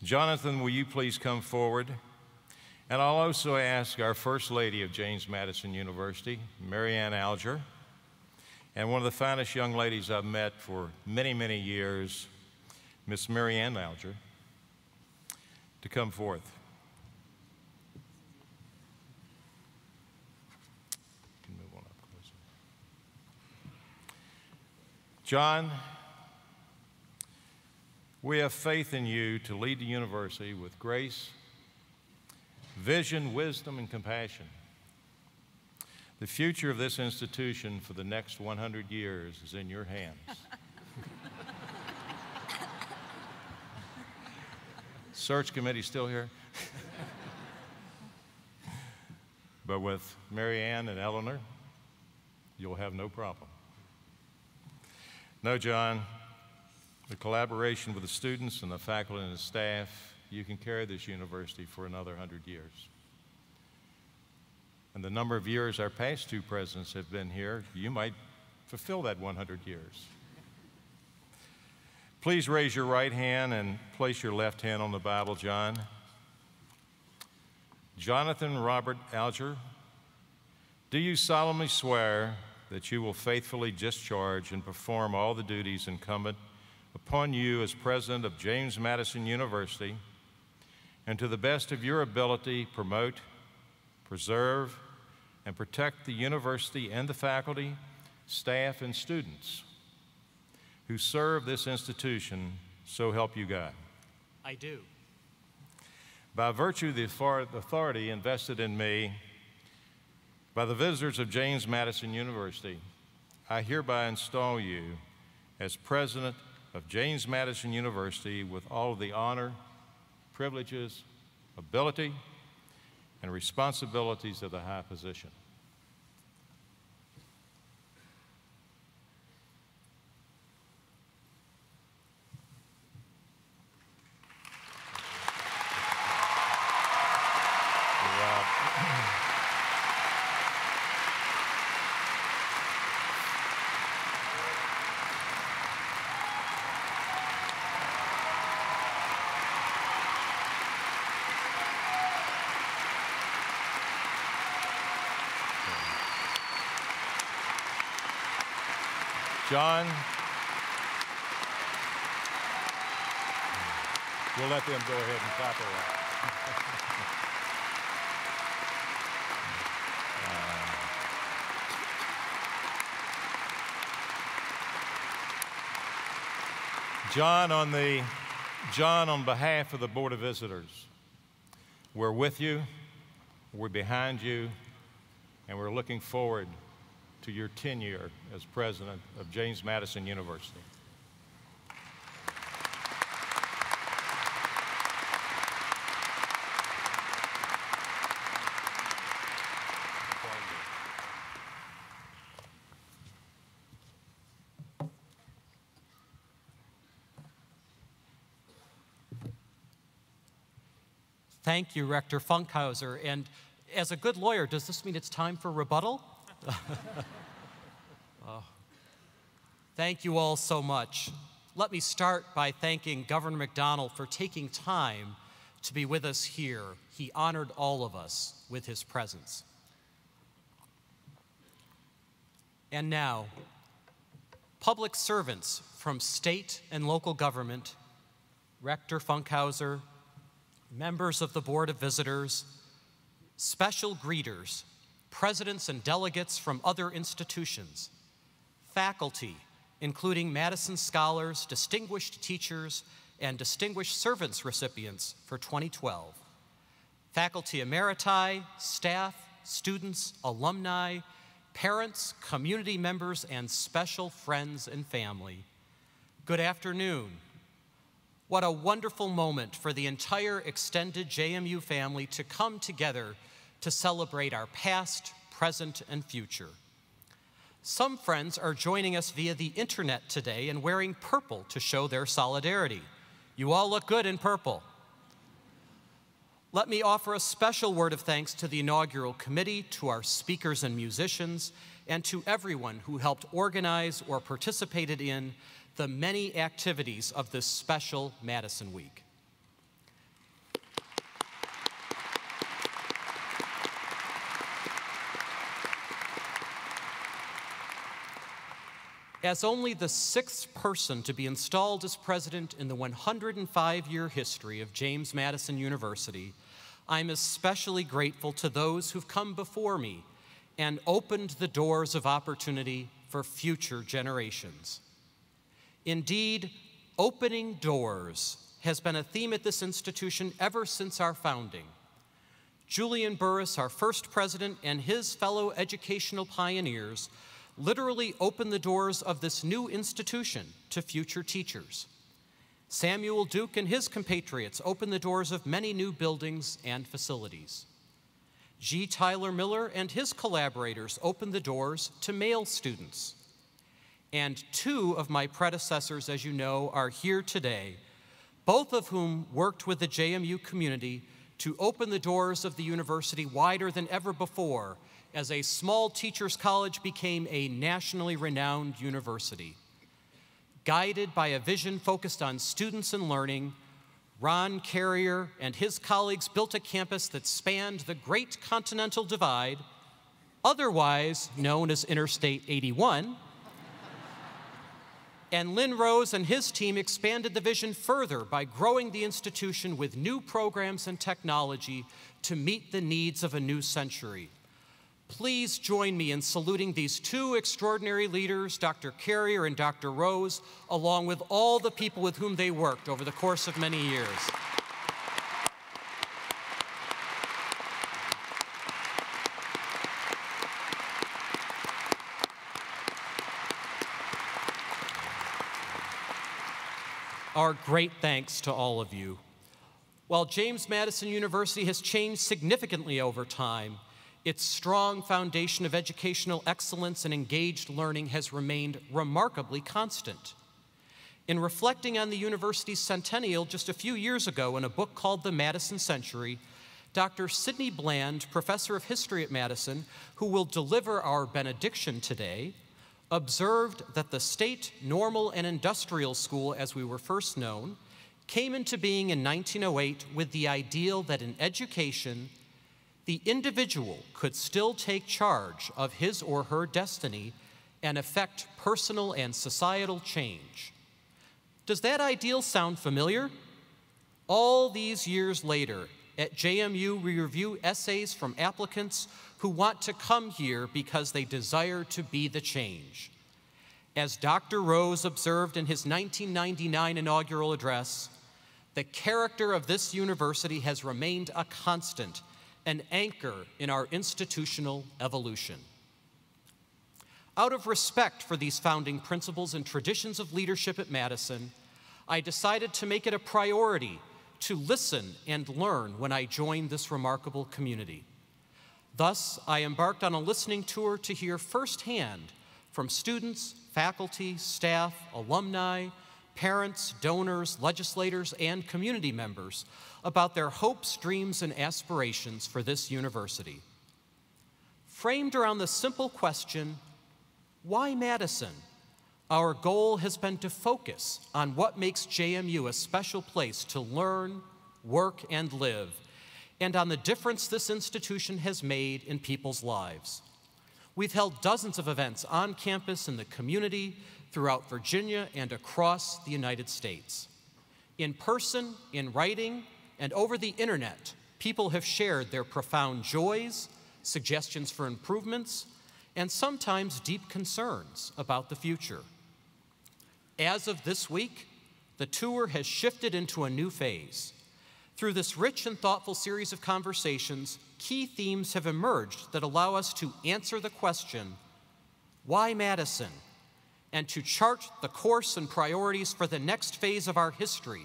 Jonathan, will you please come forward? And I'll also ask our First Lady of James Madison University, Mary Ann Alger, and one of the finest young ladies I've met for many, many years, Miss Mary Ann Alger, to come forth. Move on up closer. John, we have faith in you to lead the university with grace, vision, wisdom, and compassion. The future of this institution for the next 100 years is in your hands. Search committee still here? But with Mary Ann and Eleanor, you'll have no problem. No, John, the collaboration with the students and the faculty and the staff, you can carry this university for another 100 years. And the number of years our past two presidents have been here, you might fulfill that 100 years. Please raise your right hand and place your left hand on the Bible, John. Jonathan Robert Alger, do you solemnly swear that you will faithfully discharge and perform all the duties incumbent upon you as president of James Madison University, and to the best of your ability promote, preserve, and protect the university and the faculty, staff, and students who serve this institution, so help you God? I do. By virtue of the authority invested in me by the visitors of James Madison University, I hereby install you as president of James Madison University with all of the honor, privileges, ability, and responsibilities of the high position. John, we'll let them go ahead and clap her up. John, on behalf of the Board of Visitors, we're with you, we're behind you, and we're looking forward to your tenure as president of James Madison University. Thank you, Rector Funkhauser. And as a good lawyer, does this mean it's time for rebuttal? Thank you all so much. Let me start by thanking Governor McDonnell for taking time to be with us here. He honored all of us with his presence. And now, public servants from state and local government, Rector Funkhauser, members of the Board of Visitors, special greeters, presidents and delegates from other institutions, faculty, including Madison Scholars, distinguished teachers, and distinguished servants recipients for 2012, faculty emeriti, staff, students, alumni, parents, community members, and special friends and family. Good afternoon. What a wonderful moment for the entire extended JMU family to come together to celebrate our past, present, and future. Some friends are joining us via the internet today and wearing purple to show their solidarity. You all look good in purple. Let me offer a special word of thanks to the inaugural committee, to our speakers and musicians, and to everyone who helped organize or participated in the many activities of this special Madison Week. As only the 6th person to be installed as president in the 105-year history of James Madison University, I'm especially grateful to those who've come before me and opened the doors of opportunity for future generations. Indeed, opening doors has been a theme at this institution ever since our founding. Julian Burris, our first president, and his fellow educational pioneers literally opened the doors of this new institution to future teachers. Samuel Duke and his compatriots opened the doors of many new buildings and facilities. G. Tyler Miller and his collaborators opened the doors to male students. And 2 of my predecessors, as you know, are here today, both of whom worked with the JMU community to open the doors of the university wider than ever before as a small teachers' college became a nationally renowned university. Guided by a vision focused on students and learning, Ron Carrier and his colleagues built a campus that spanned the Great Continental Divide, otherwise known as Interstate 81, and Lynn Rose and his team expanded the vision further by growing the institution with new programs and technology to meet the needs of a new century. Please join me in saluting these 2 extraordinary leaders, Dr. Carrier and Dr. Rose, along with all the people with whom they worked over the course of many years. Our great thanks to all of you. While James Madison University has changed significantly over time, its strong foundation of educational excellence and engaged learning has remained remarkably constant. In reflecting on the university's centennial just a few years ago in a book called The Madison Century, Dr. Sidney Bland, professor of history at Madison, who will deliver our benediction today, observed that the State Normal and Industrial School, as we were first known, came into being in 1908 with the ideal that in education, the individual could still take charge of his or her destiny and affect personal and societal change. Does that ideal sound familiar? All these years later, at JMU, we review essays from applicants who want to come here because they desire to be the change. As Dr. Rose observed in his 1999 inaugural address, the character of this university has remained a constant, an anchor in our institutional evolution. Out of respect for these founding principles and traditions of leadership at Madison, I decided to make it a priority to listen and learn when I joined this remarkable community. Thus, I embarked on a listening tour to hear firsthand from students, faculty, staff, alumni, parents, donors, legislators, and community members about their hopes, dreams, and aspirations for this university. Framed around the simple question, why Madison? Our goal has been to focus on what makes JMU a special place to learn, work, and live, and on the difference this institution has made in people's lives. We've held dozens of events on campus, in the community, throughout Virginia, and across the United States. In person, in writing, and over the internet, people have shared their profound joys, suggestions for improvements, and sometimes deep concerns about the future. As of this week, the tour has shifted into a new phase. Through this rich and thoughtful series of conversations, key themes have emerged that allow us to answer the question, why Madison? And to chart the course and priorities for the next phase of our history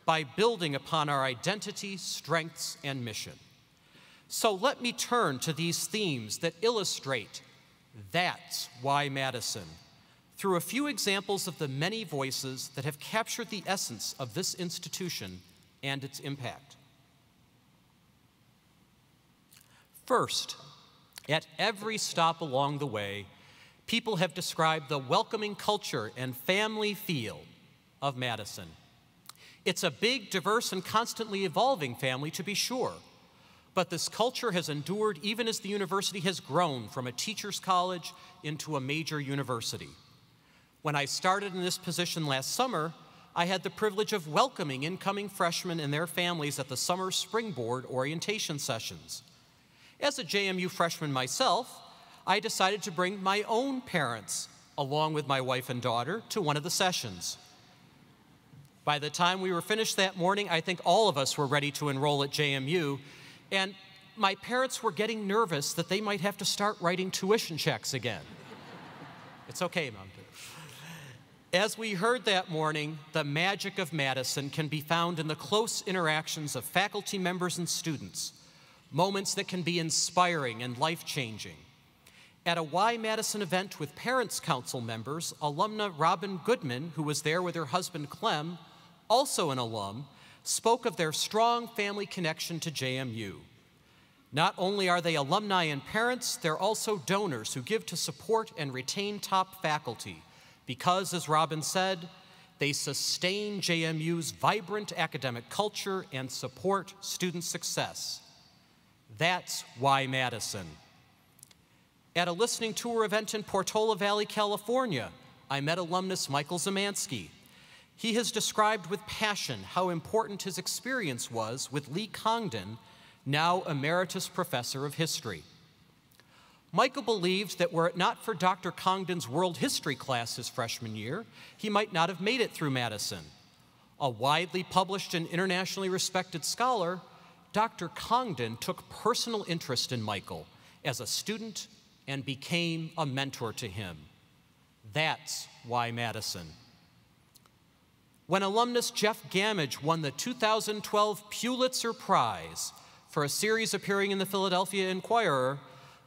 by building upon our identity, strengths, and mission. So let me turn to these themes that illustrate that's why Madison, through a few examples of the many voices that have captured the essence of this institution and its impact. First, at every stop along the way, people have described the welcoming culture and family feel of Madison. It's a big, diverse, and constantly evolving family, to be sure, but this culture has endured even as the university has grown from a teacher's college into a major university. When I started in this position last summer, I had the privilege of welcoming incoming freshmen and their families at the summer springboard orientation sessions. As a JMU freshman myself, I decided to bring my own parents, along with my wife and daughter, to one of the sessions. By the time we were finished that morning, I think all of us were ready to enroll at JMU, and my parents were getting nervous that they might have to start writing tuition checks again. It's okay, Mom. As we heard that morning, the magic of Madison can be found in the close interactions of faculty members and students, moments that can be inspiring and life-changing. At a Why Madison event with Parents Council members, alumna Robin Goodman, who was there with her husband Clem, also an alum, spoke of their strong family connection to JMU. Not only are they alumni and parents, they're also donors who give to support and retain top faculty, because, as Robin said, they sustain JMU's vibrant academic culture and support student success. That's why Madison. At a listening tour event in Portola Valley, California, I met alumnus Michael Zemansky. He has described with passion how important his experience was with Lee Congdon, now Emeritus Professor of History. Michael believed that were it not for Dr. Congdon's world history class his freshman year, he might not have made it through Madison. A widely published and internationally respected scholar, Dr. Congdon took personal interest in Michael as a student and became a mentor to him. That's why Madison. When alumnus Jeff Gamage won the 2012 Pulitzer Prize for a series appearing in the Philadelphia Inquirer,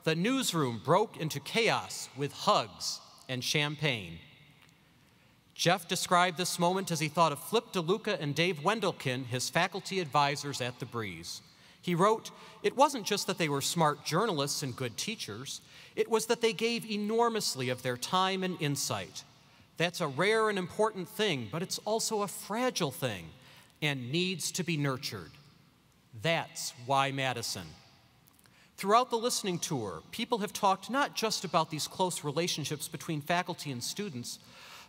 the newsroom broke into chaos with hugs and champagne. Jeff described this moment as he thought of Flip DeLuca and Dave Wendelkin, his faculty advisors at the Breeze. He wrote, "It wasn't just that they were smart journalists and good teachers, it was that they gave enormously of their time and insight. That's a rare and important thing, but it's also a fragile thing and needs to be nurtured. That's why Madison." Throughout the listening tour, people have talked not just about these close relationships between faculty and students,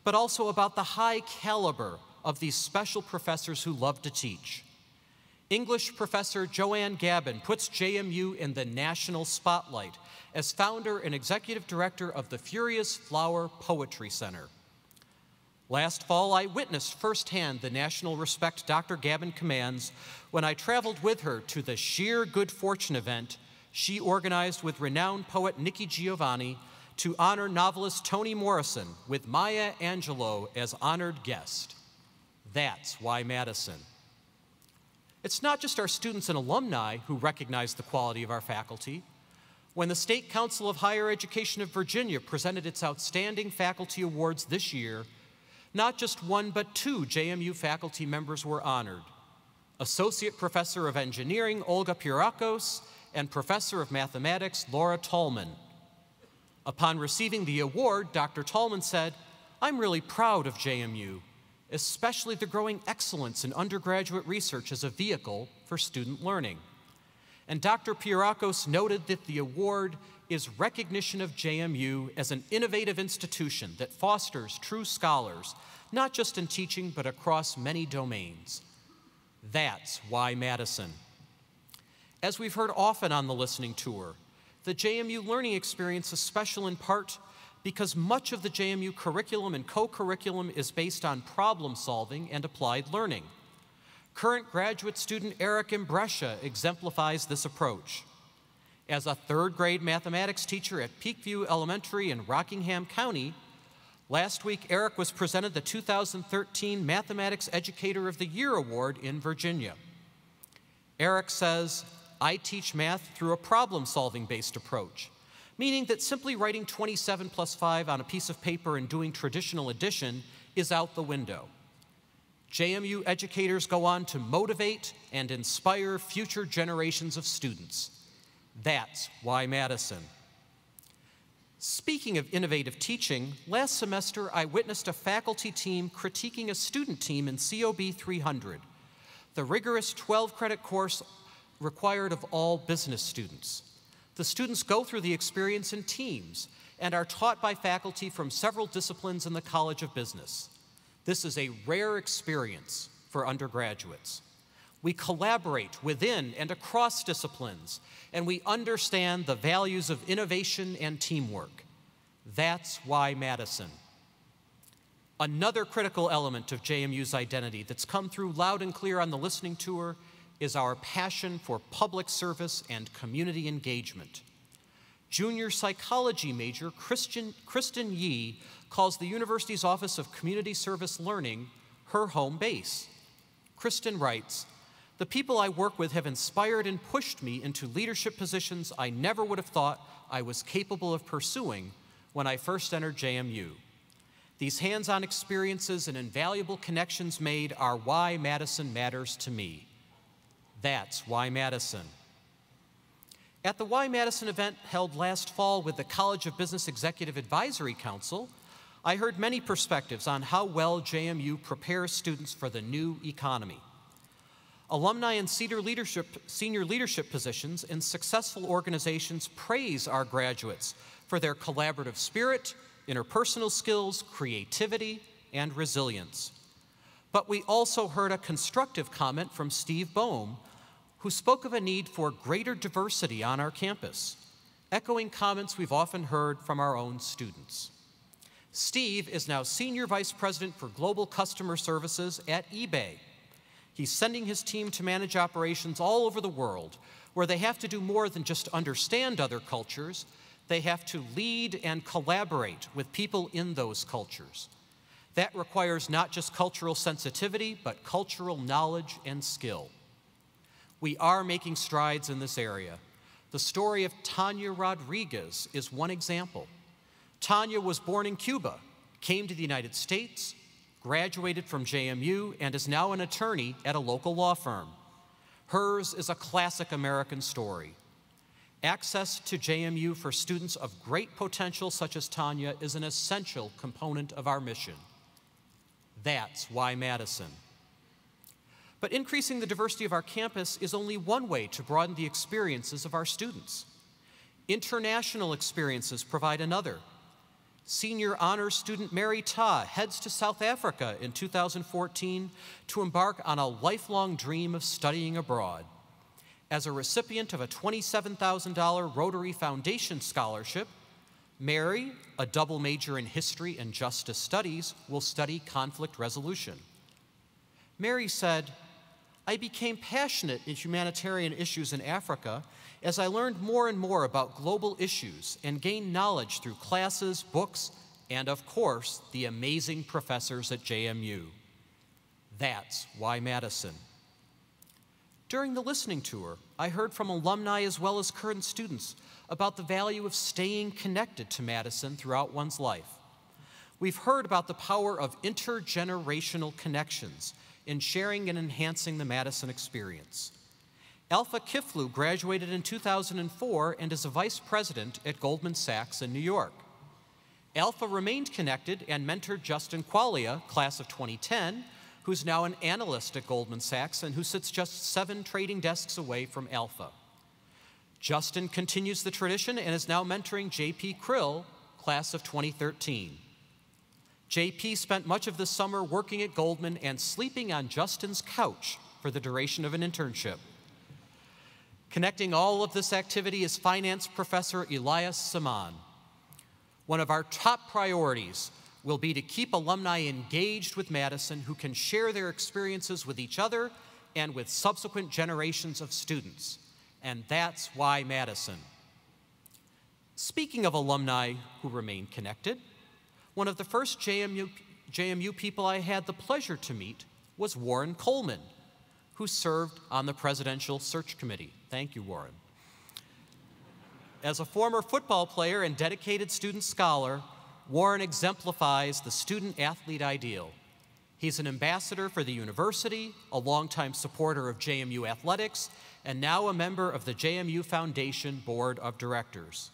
but also about the high caliber of these special professors who love to teach. English professor Joanne Gabin puts JMU in the national spotlight as founder and executive director of the Furious Flower Poetry Center. Last fall, I witnessed firsthand the national respect Dr. Gabin commands when I traveled with her to the Sheer Good Fortune event she organized with renowned poet Nikki Giovanni to honor novelist Toni Morrison with Maya Angelou as honored guest. That's why Madison. It's not just our students and alumni who recognize the quality of our faculty. When the State Council of Higher Education of Virginia presented its Outstanding Faculty Awards this year, not just one but two JMU faculty members were honored. Associate Professor of Engineering Olga Pirakos and Professor of Mathematics Laura Tallman. Upon receiving the award, Dr. Tallman said, "I'm really proud of JMU, especially the growing excellence in undergraduate research as a vehicle for student learning." And Dr. Pirakos noted that the award is recognition of JMU as an innovative institution that fosters true scholars, not just in teaching, but across many domains. That's why Madison. As we've heard often on the listening tour, the JMU learning experience is special in part because much of the JMU curriculum and co-curriculum is based on problem solving and applied learning. Current graduate student Eric Imbrescia exemplifies this approach. As a third grade mathematics teacher at Peakview Elementary in Rockingham County, last week Eric was presented the 2013 Mathematics Educator of the Year Award in Virginia. Eric says, "I teach math through a problem-solving based approach, meaning that simply writing 27 plus 5 on a piece of paper and doing traditional addition is out the window. JMU educators go on to motivate and inspire future generations of students. That's why Madison." Speaking of innovative teaching, last semester I witnessed a faculty team critiquing a student team in COB 300, the rigorous 12-credit course required of all business students. The students go through the experience in teams, and are taught by faculty from several disciplines in the College of Business. This is a rare experience for undergraduates. We collaborate within and across disciplines, and we understand the values of innovation and teamwork. That's why Madison. Another critical element of JMU's identity that's come through loud and clear on the listening tour is our passion for public service and community engagement. Junior psychology major Krysten Yee calls the university's Office of Community Service Learning her home base. Krysten writes, "The people I work with have inspired and pushed me into leadership positions I never would have thought I was capable of pursuing when I first entered JMU. These hands-on experiences and invaluable connections made are why Madison matters to me." That's why Madison. At the Why Madison event held last fall with the College of Business Executive Advisory Council, I heard many perspectives on how well JMU prepares students for the new economy. Alumni in senior leadership positions in successful organizations praise our graduates for their collaborative spirit, interpersonal skills, creativity, and resilience. But we also heard a constructive comment from Steve Boehm, who spoke of a need for greater diversity on our campus, echoing comments we've often heard from our own students. Steve is now Senior Vice President for Global Customer Services at eBay. He's sending his team to manage operations all over the world, where they have to do more than just understand other cultures. They have to lead and collaborate with people in those cultures. That requires not just cultural sensitivity, but cultural knowledge and skill. We are making strides in this area. The story of Tanja Rodriguez is one example. Tanja was born in Cuba, came to the United States, graduated from JMU, and is now an attorney at a local law firm. Hers is a classic American story. Access to JMU for students of great potential such as Tanja is an essential component of our mission. That's why Madison. But increasing the diversity of our campus is only one way to broaden the experiences of our students. International experiences provide another. Senior honors student Mary Ta heads to South Africa in 2014 to embark on a lifelong dream of studying abroad. As a recipient of a $27,000 Rotary Foundation scholarship, Mary, a double major in history and justice studies, will study conflict resolution. Mary said, "I became passionate in humanitarian issues in Africa as I learned more and more about global issues and gained knowledge through classes, books, and of course, the amazing professors at JMU." That's why Madison. During the listening tour, I heard from alumni as well as current students about the value of staying connected to Madison throughout one's life. We've heard about the power of intergenerational connections in sharing and enhancing the Madison experience. Alpha Kiflu graduated in 2004 and is a vice president at Goldman Sachs in New York. Alpha remained connected and mentored Justin Qualia, class of 2010, who's now an analyst at Goldman Sachs and who sits just 7 trading desks away from Alpha. Justin continues the tradition and is now mentoring JP Krill, class of 2013. JP spent much of the summer working at Goldman and sleeping on Justin's couch for the duration of an internship. Connecting all of this activity is finance professor Elias Saman. One of our top priorities will be to keep alumni engaged with Madison who can share their experiences with each other and with subsequent generations of students. And that's why Madison. Speaking of alumni who remain connected, one of the first JMU people I had the pleasure to meet was Warren Coleman, who served on the Presidential Search Committee. Thank you, Warren. As a former football player and dedicated student scholar, Warren exemplifies the student-athlete ideal. He's an ambassador for the university, a longtime supporter of JMU athletics, and now a member of the JMU Foundation Board of Directors.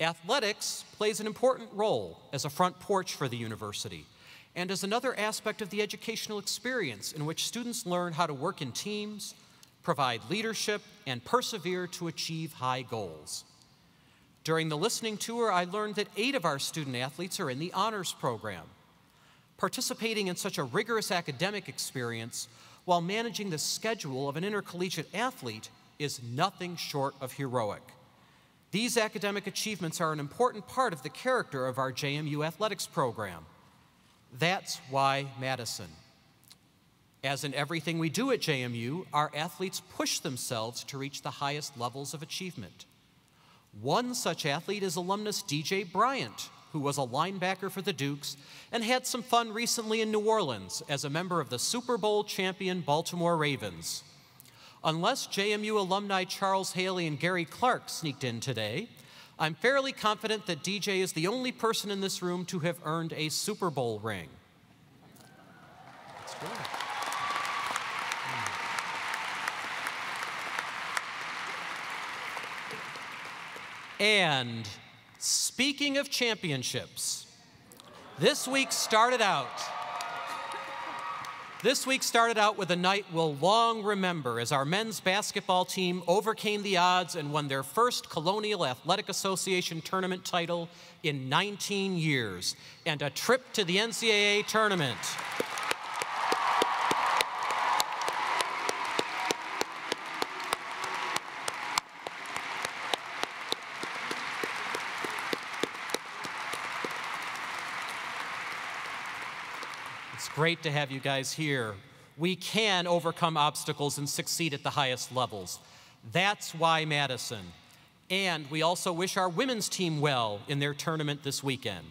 Athletics plays an important role as a front porch for the university and as another aspect of the educational experience in which students learn how to work in teams, provide leadership, and persevere to achieve high goals. During the listening tour, I learned that 8 of our student athletes are in the honors program. Participating in such a rigorous academic experience while managing the schedule of an intercollegiate athlete is nothing short of heroic. These academic achievements are an important part of the character of our JMU athletics program. That's why Madison. As in everything we do at JMU, our athletes push themselves to reach the highest levels of achievement. One such athlete is alumnus DJ Bryant, who was a linebacker for the Dukes and had some fun recently in New Orleans as a member of the Super Bowl champion Baltimore Ravens. Unless JMU alumni Charles Haley and Gary Clark sneaked in today, I'm fairly confident that DJ is the only person in this room to have earned a Super Bowl ring. That's good. And speaking of championships, this week started out with a night we'll long remember as our men's basketball team overcame the odds and won their first Colonial Athletic Association tournament title in 19 years, and a trip to the NCAA tournament. It's great to have you guys here. We can overcome obstacles and succeed at the highest levels. That's why Madison. And we also wish our women's team well in their tournament this weekend.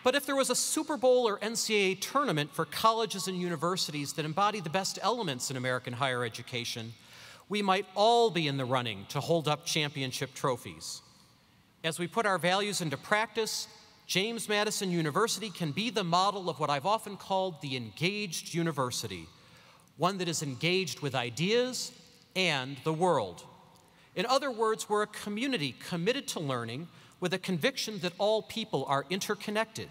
But if there was a Super Bowl or NCAA tournament for colleges and universities that embody the best elements in American higher education, we might all be in the running to hold up championship trophies. As we put our values into practice, James Madison University can be the model of what I've often called the engaged university, one that is engaged with ideas and the world. In other words, we're a community committed to learning with a conviction that all people are interconnected.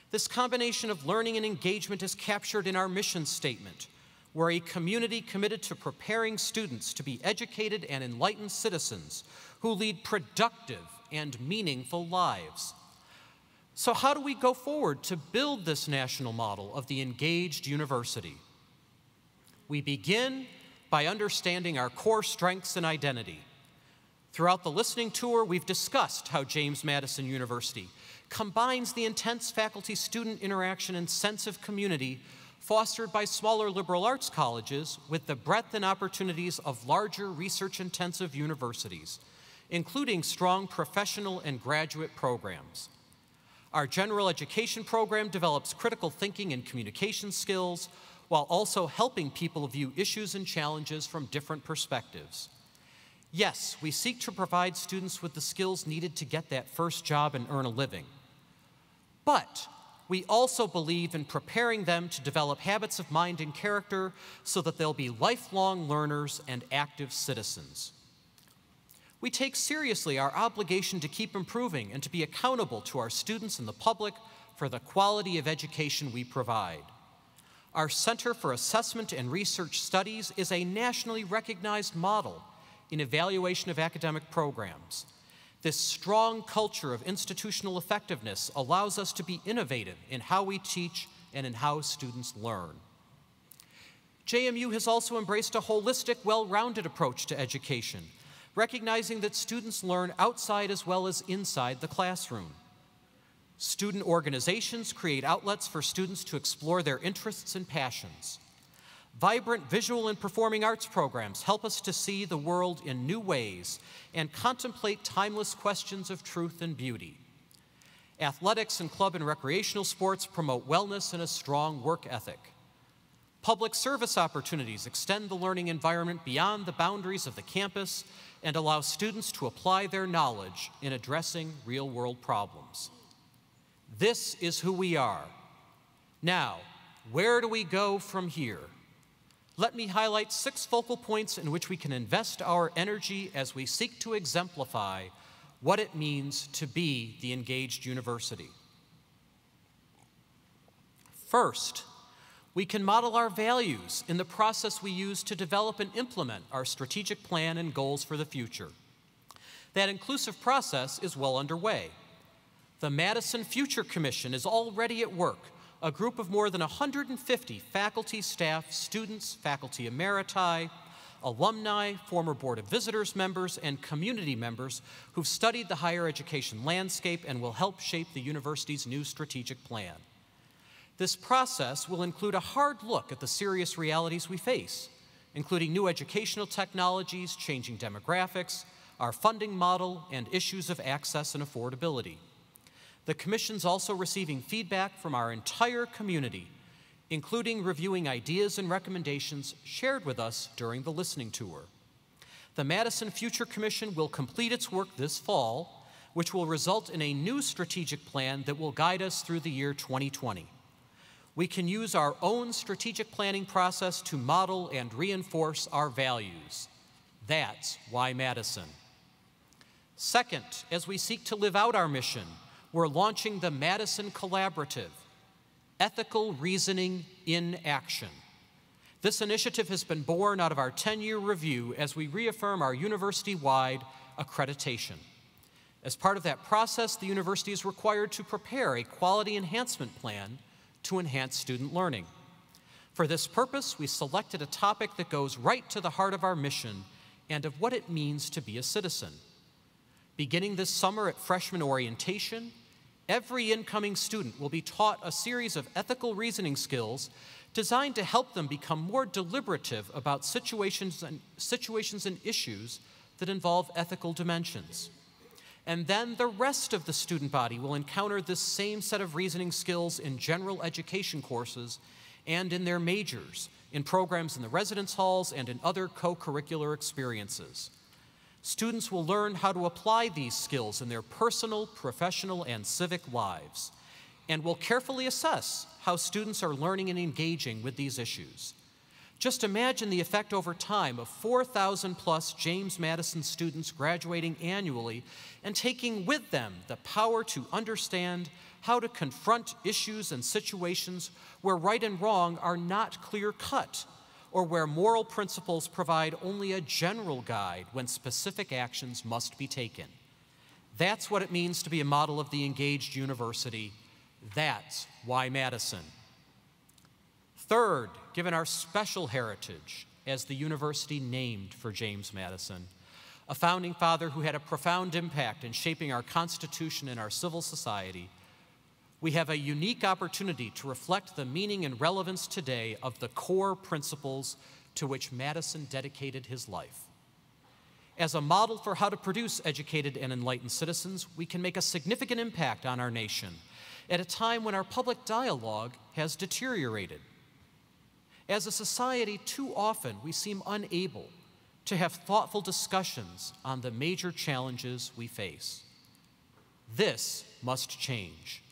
This combination of learning and engagement is captured in our mission statement. We're a community committed to preparing students to be educated and enlightened citizens who lead productive and meaningful lives. So how do we go forward to build this national model of the engaged university? We begin by understanding our core strengths and identity. Throughout the listening tour, we've discussed how James Madison University combines the intense faculty-student interaction and sense of community fostered by smaller liberal arts colleges with the breadth and opportunities of larger research-intensive universities, including strong professional and graduate programs. Our general education program develops critical thinking and communication skills while also helping people view issues and challenges from different perspectives. Yes, we seek to provide students with the skills needed to get that first job and earn a living. But we also believe in preparing them to develop habits of mind and character so that they'll be lifelong learners and active citizens. We take seriously our obligation to keep improving and to be accountable to our students and the public for the quality of education we provide. Our Center for Assessment and Research Studies is a nationally recognized model in evaluation of academic programs. This strong culture of institutional effectiveness allows us to be innovative in how we teach and in how students learn. JMU has also embraced a holistic, well-rounded approach to education, recognizing that students learn outside as well as inside the classroom. Student organizations create outlets for students to explore their interests and passions. Vibrant visual and performing arts programs help us to see the world in new ways and contemplate timeless questions of truth and beauty. Athletics and club and recreational sports promote wellness and a strong work ethic. Public service opportunities extend the learning environment beyond the boundaries of the campus and allow students to apply their knowledge in addressing real-world problems. This is who we are. Now, where do we go from here? Let me highlight 6 focal points in which we can invest our energy as we seek to exemplify what it means to be the engaged university. First, We can model our values in the process we use to develop and implement our strategic plan and goals for the future. That inclusive process is well underway. The Madison Future Commission is already at work, a group of more than 150 faculty, staff, students, faculty emeriti, alumni, former Board of Visitors members, and community members who've studied the higher education landscape and will help shape the university's new strategic plan. This process will include a hard look at the serious realities we face, including new educational technologies, changing demographics, our funding model, and issues of access and affordability. The Commission's also receiving feedback from our entire community, including reviewing ideas and recommendations shared with us during the listening tour. The Madison Future Commission will complete its work this fall, which will result in a new strategic plan that will guide us through the year 2020. We can use our own strategic planning process to model and reinforce our values. That's why Madison. Second, as we seek to live out our mission, we're launching the Madison Collaborative, Ethical Reasoning in Action. This initiative has been born out of our 10-year review as we reaffirm our university-wide accreditation. As part of that process, the university is required to prepare a quality enhancement plan to enhance student learning. For this purpose, we selected a topic that goes right to the heart of our mission and of what it means to be a citizen. Beginning this summer at freshman orientation, every incoming student will be taught a series of ethical reasoning skills designed to help them become more deliberative about situations and issues that involve ethical dimensions. And then the rest of the student body will encounter this same set of reasoning skills in general education courses and in their majors, in programs in the residence halls and in other co-curricular experiences. Students will learn how to apply these skills in their personal, professional, and civic lives, and will carefully assess how students are learning and engaging with these issues. Just imagine the effect over time of 4,000 plus James Madison students graduating annually and taking with them the power to understand how to confront issues and situations where right and wrong are not clear-cut, or where moral principles provide only a general guide when specific actions must be taken. That's what it means to be a model of the engaged university. That's why Madison. Third, given our special heritage as the university named for James Madison, a founding father who had a profound impact in shaping our Constitution and our civil society, we have a unique opportunity to reflect the meaning and relevance today of the core principles to which Madison dedicated his life. As a model for how to produce educated and enlightened citizens, we can make a significant impact on our nation at a time when our public dialogue has deteriorated. As a society, too often we seem unable to have thoughtful discussions on the major challenges we face. This must change.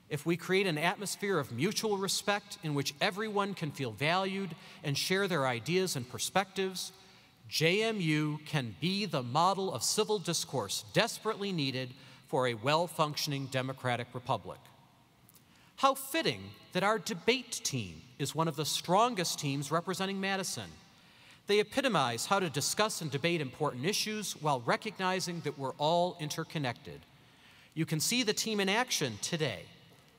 If we create an atmosphere of mutual respect in which everyone can feel valued and share their ideas and perspectives, JMU can be the model of civil discourse desperately needed for a well-functioning democratic republic. How fitting that our debate team is one of the strongest teams representing Madison. They epitomize how to discuss and debate important issues while recognizing that we're all interconnected. You can see the team in action today.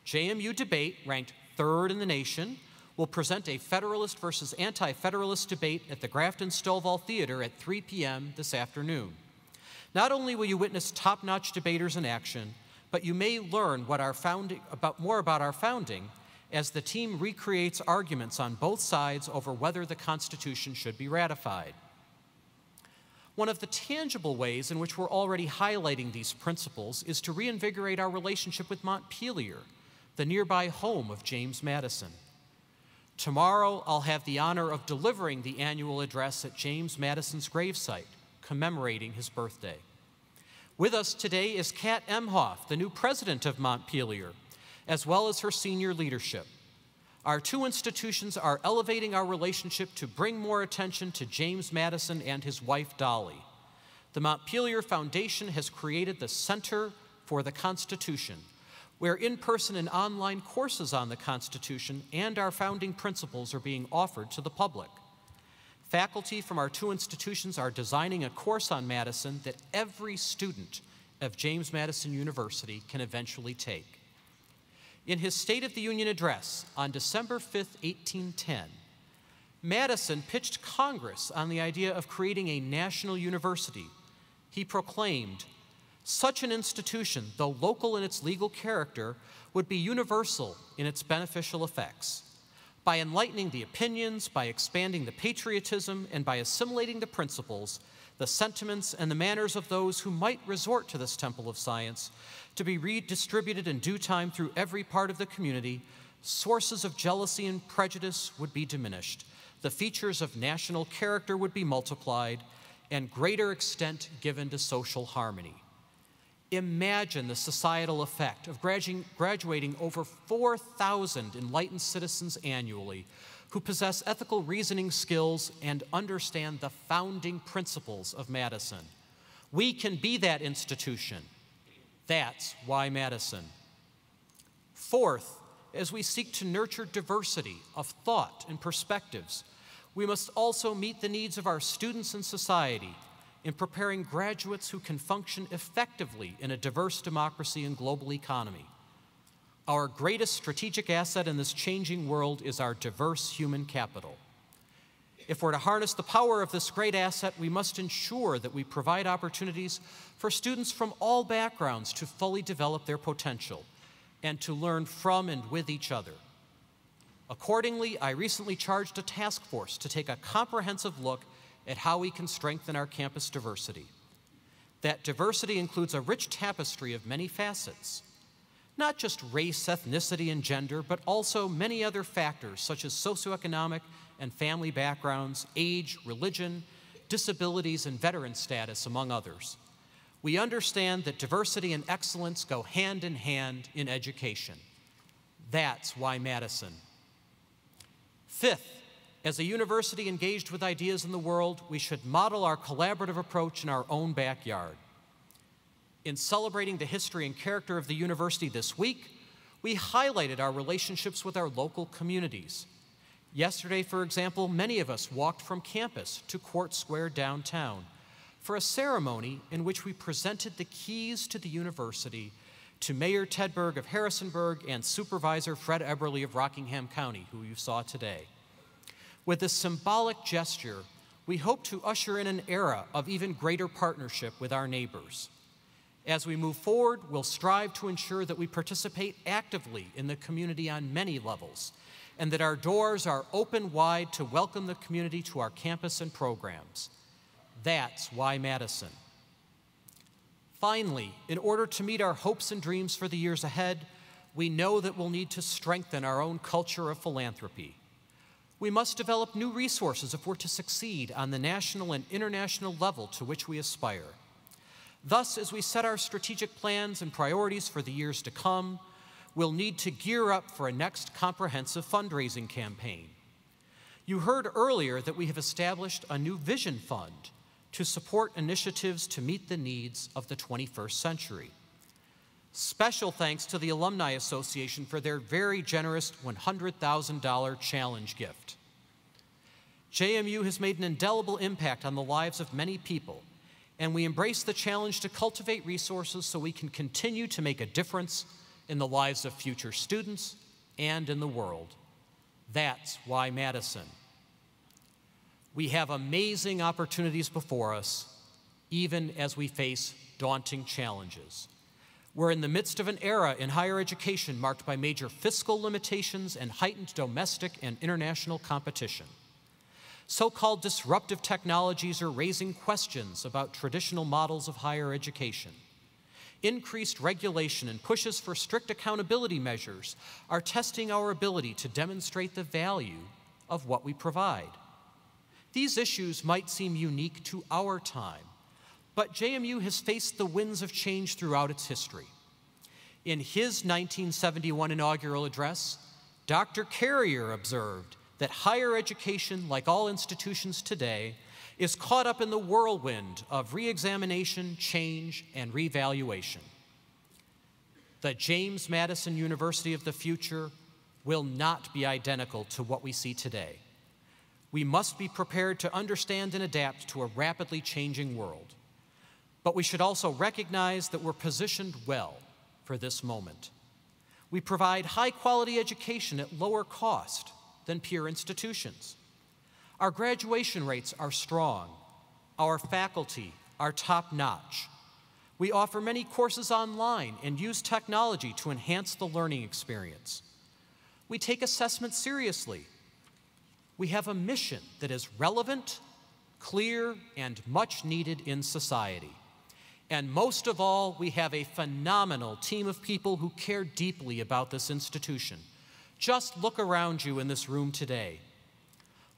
JMU Debate, ranked third in the nation, will present a Federalist versus Anti-Federalist debate at the Grafton Stovall Theater at 3 p.m. this afternoon. Not only will you witness top-notch debaters in action, but you may learn more about our founding as the team recreates arguments on both sides over whether the Constitution should be ratified. One of the tangible ways in which we're already highlighting these principles is to reinvigorate our relationship with Montpelier, the nearby home of James Madison. Tomorrow, I'll have the honor of delivering the annual address at James Madison's gravesite, commemorating his birthday. With us today is Kat Emhoff, the new president of Montpelier, as well as her senior leadership. Our two institutions are elevating our relationship to bring more attention to James Madison and his wife, Dolly. The Montpelier Foundation has created the Center for the Constitution, where in-person and online courses on the Constitution and our founding principles are being offered to the public. Faculty from our two institutions are designing a course on Madison that every student of James Madison University can eventually take. In his State of the Union address on December 5th, 1810, Madison pitched Congress on the idea of creating a national university. He proclaimed, "Such an institution, though local in its legal character, would be universal in its beneficial effects. By enlightening the opinions, by expanding the patriotism, and by assimilating the principles, the sentiments, and the manners of those who might resort to this temple of science, to be redistributed in due time through every part of the community, sources of jealousy and prejudice would be diminished, the features of national character would be multiplied, and greater extent given to social harmony." Imagine the societal effect of graduating over 4,000 enlightened citizens annually who possess ethical reasoning skills and understand the founding principles of Madison. We can be that institution. That's why Madison. Fourth, as we seek to nurture diversity of thought and perspectives, we must also meet the needs of our students and society in preparing graduates who can function effectively in a diverse democracy and global economy. Our greatest strategic asset in this changing world is our diverse human capital. If we're to harness the power of this great asset, we must ensure that we provide opportunities for students from all backgrounds to fully develop their potential and to learn from and with each other. Accordingly, I recently charged a task force to take a comprehensive look at how we can strengthen our campus diversity. That diversity includes a rich tapestry of many facets, not just race, ethnicity, and gender, but also many other factors such as socioeconomic and family backgrounds, age, religion, disabilities, and veteran status, among others. We understand that diversity and excellence go hand in hand in education. That's why Madison. Fifth, as a university engaged with ideas in the world, we should model our collaborative approach in our own backyard. In celebrating the history and character of the university this week, we highlighted our relationships with our local communities. Yesterday, for example, many of us walked from campus to Court Square downtown for a ceremony in which we presented the keys to the university to Mayor Ted Berg of Harrisonburg and Supervisor Fred Eberly of Rockingham County, who you saw today. With this symbolic gesture, we hope to usher in an era of even greater partnership with our neighbors. As we move forward, we'll strive to ensure that we participate actively in the community on many levels, and that our doors are open wide to welcome the community to our campus and programs. That's why Madison. Finally, in order to meet our hopes and dreams for the years ahead, we know that we'll need to strengthen our own culture of philanthropy. We must develop new resources if we're to succeed on the national and international level to which we aspire. Thus, as we set our strategic plans and priorities for the years to come, we'll need to gear up for a next comprehensive fundraising campaign. You heard earlier that we have established a new vision fund to support initiatives to meet the needs of the 21st century. Special thanks to the Alumni Association for their very generous $100,000 challenge gift. JMU has made an indelible impact on the lives of many people, and we embrace the challenge to cultivate resources so we can continue to make a difference in the lives of future students and in the world. That's why Madison. We have amazing opportunities before us, even as we face daunting challenges. We're in the midst of an era in higher education marked by major fiscal limitations and heightened domestic and international competition. So-called disruptive technologies are raising questions about traditional models of higher education. Increased regulation and pushes for strict accountability measures are testing our ability to demonstrate the value of what we provide. These issues might seem unique to our time, but JMU has faced the winds of change throughout its history. In his 1971 inaugural address, Dr. Carrier observed that higher education, like all institutions today, is caught up in the whirlwind of re-examination, change, and revaluation. the James Madison University of the future will not be identical to what we see today. We must be prepared to understand and adapt to a rapidly changing world. But we should also recognize that we're positioned well for this moment. We provide high-quality education at lower cost than peer institutions. Our graduation rates are strong. Our faculty are top-notch. We offer many courses online and use technology to enhance the learning experience. We take assessment seriously. We have a mission that is relevant, clear, and much needed in society. And most of all, we have a phenomenal team of people who care deeply about this institution. Just look around you in this room today.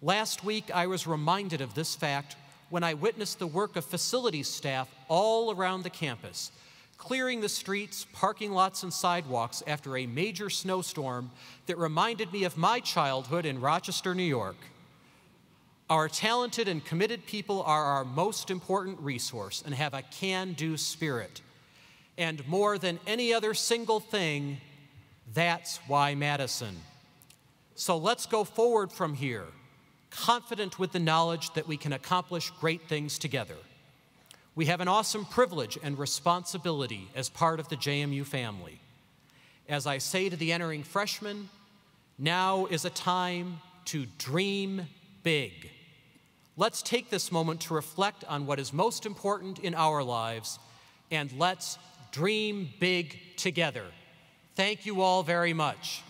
Last week, I was reminded of this fact when I witnessed the work of facilities staff all around the campus, clearing the streets, parking lots, and sidewalks after a major snowstorm that reminded me of my childhood in Rochester, New York. Our talented and committed people are our most important resource and have a can-do spirit. And more than any other single thing, that's why Madison. So let's go forward from here, confident with the knowledge that we can accomplish great things together. We have an awesome privilege and responsibility as part of the JMU family. As I say to the entering freshmen, now is a time to dream big. Let's take this moment to reflect on what is most important in our lives, and let's dream big together. Thank you all very much.